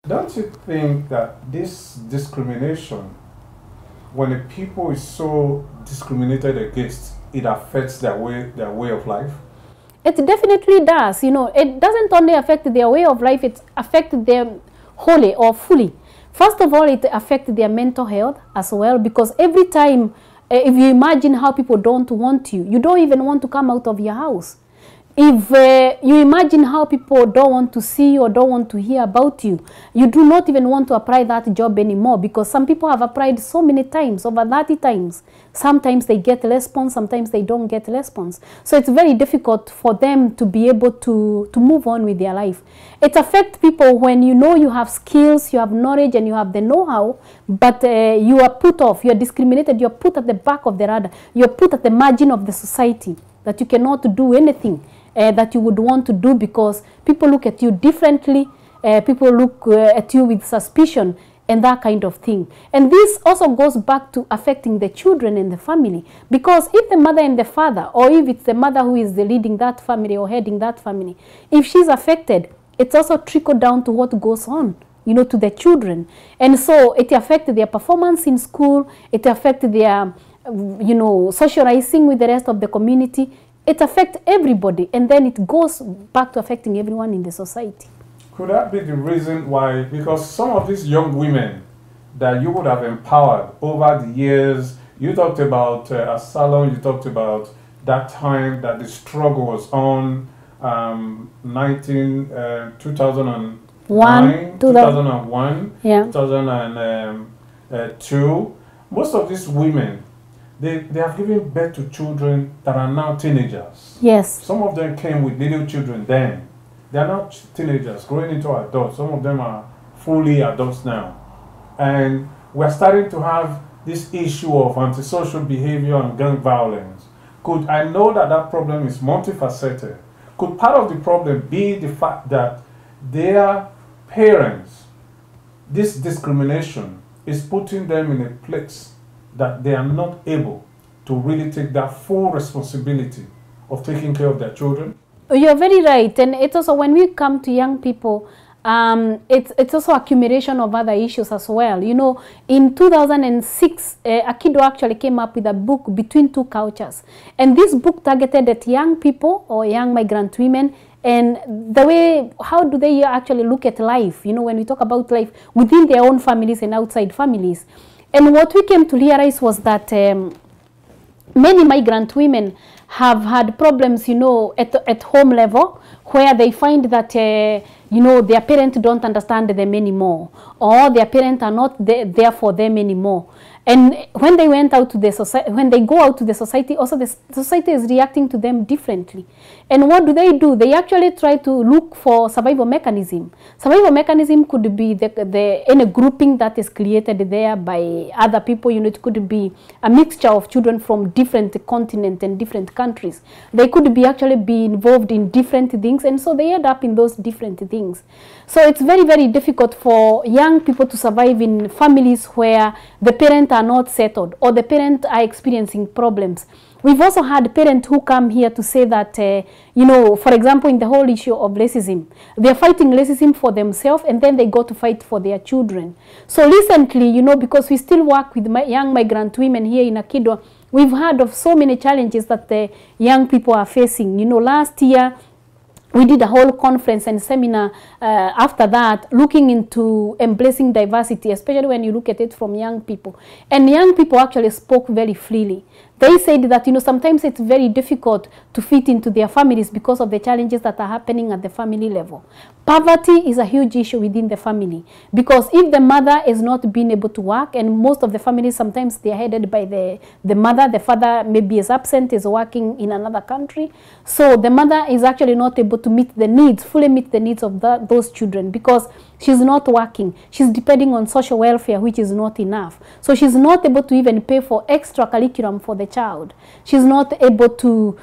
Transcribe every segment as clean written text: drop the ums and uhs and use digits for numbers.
Don't you think that this discrimination, when a people is so discriminated against, it affects their way of life? It definitely does. You know, it doesn't only affect their way of life, it affects them wholly or fully. First of all, it affects their mental health as well, because every time, if you imagine how people don't want you, you don't even want to come out of your house. If you imagine how people don't want to see you or don't want to hear about you, you do not even want to apply that job anymore, because some people have applied so many times, over 30 times. Sometimes they get response, sometimes they don't get response. So it's very difficult for them to be able to move on with their life. It affects people when you know you have skills, you have knowledge, and you have the know-how, but you are put off, you are discriminated, you are put at the back of the radar, you are put at the margin of the society, that you cannot do anything that you would want to do, because people look at you differently, people look at you with suspicion and that kind of thing. And this also goes back to affecting the children in the family, because if the mother and the father, or if it's the mother who is leading that family or heading that family, if she's affected, it's also trickled down to what goes on, you know, to the children. And so it affects their performance in school, it affects their, you know, socializing with the rest of the community. It affects everybody, and then it goes back to affecting everyone in the society. Could that be the reason why? Because some of these young women that you would have empowered over the years, you talked about Salome, you talked about that time that the struggle was on, 2001, yeah. 2002. Most of these women, they have given birth to children that are now teenagers. Yes. Some of them came with little children then. They are now teenagers growing into adults. Some of them are fully adults now. And we're starting to have this issue of antisocial behavior and gang violence. I know that that problem is multifaceted. Could part of the problem be the fact that their parents, this discrimination is putting them in a place that they are not able to really take that full responsibility of taking care of their children? You're very right. And it's also, when we come to young people, it's also accumulation of other issues as well. You know, in 2006, Akido actually came up with a book, Between Two Cultures. And this book targeted at young people or young migrant women, and the way, how do they actually look at life, you know, when we talk about life within their own families and outside families. And what we came to realize was that many migrant women have had problems, you know, at home level, where they find that, you know, their parents don't understand them anymore, or their parents are not there for them anymore. And when they went out to the society, when they go out to the society, also the society is reacting to them differently. And what do? They actually try to look for survival mechanism. Survival mechanism could be any grouping that is created there by other people. You know, it could be a mixture of children from different continents and different countries. They could be actually be involved in different things, and so they end up in those different things. So it's very, very difficult for young people to survive in families where the parents are not settled, or the parents are experiencing problems. We've also had parents who come here to say that, you know, for example, in the whole issue of racism, they're fighting racism for themselves, and then they go to fight for their children. So recently, you know, because we still work with young migrant women here in Akido, we've heard of so many challenges that the young people are facing. You know, last year, we did a whole conference and seminar after that, looking into embracing diversity, especially when you look at it from young people. And young people actually spoke very freely. They said that, you know, sometimes it's very difficult to fit into their families because of the challenges that are happening at the family level. Poverty is a huge issue within the family, because if the mother is not being able to work, and most of the families, sometimes they are headed by the mother, the father maybe is absent, is working in another country. So the mother is actually not able to meet the needs, fully meet the needs of those children, because she's not working. She's depending on social welfare, which is not enough. So she's not able to even pay for extra curriculum for the child. She's not able to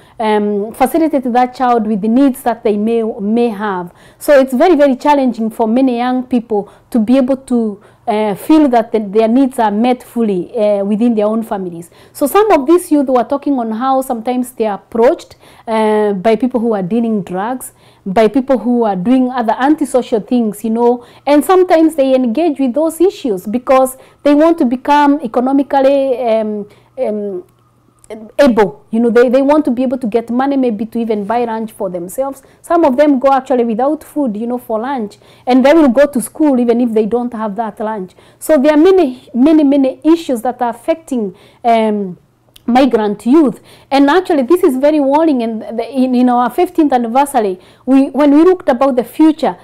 facilitate that child with the needs that they may have. So it's very, very challenging for many young people to be able to feel that their needs are met fully within their own families. So some of these youth were talking on how sometimes they are approached by people who are dealing drugs, by people who are doing other antisocial things, you know, and sometimes they engage with those issues because they want to become economically able, you know, they want to be able to get money maybe to even buy lunch for themselves. Some of them go actually without food, you know, for lunch, and they will go to school even if they don't have that lunch. So there are many issues that are affecting migrant youth, and actually this is very worrying. And in our 15th anniversary, when we looked about the future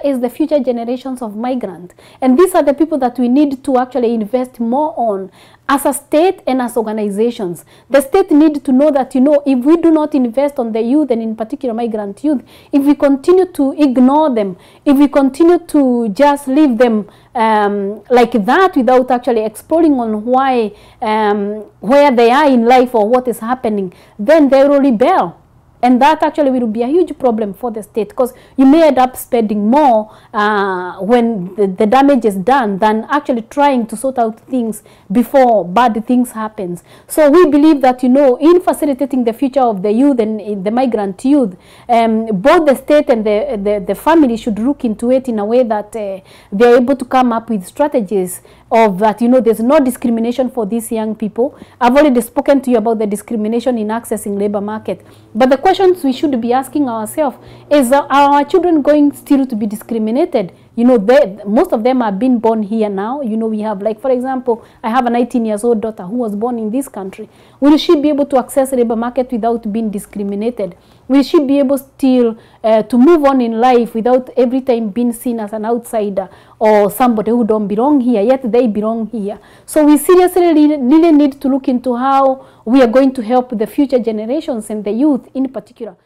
is the future generations of migrants, and these are the people that we need to actually invest more on as a state and as organizations. The state needs to know that, you know, if we do not invest on the youth, and in particular migrant youth, if we continue to ignore them, if we continue to just leave them like that without actually exploring on why, where they are in life or what is happening, then they will rebel. And that actually will be a huge problem for the state, because you may end up spending more when the damage is done than actually trying to sort out things before bad things happens. So we believe that, you know, in facilitating the future of the youth and the migrant youth, both the state and the family should look into it in a way that they are able to come up with strategies of that, you know, there's no discrimination for these young people. I've already spoken to you about the discrimination in accessing labor market. But the questions we should be asking ourselves is, are our children going still to be discriminated? You know, most of them are being born here now. You know, we have, like, for example, I have a 19-year-old daughter who was born in this country. Will she be able to access the labor market without being discriminated? Will she be able still to move on in life without every time being seen as an outsider or somebody who don't belong here, yet they belong here? So we seriously really need to look into how we are going to help the future generations and the youth in particular.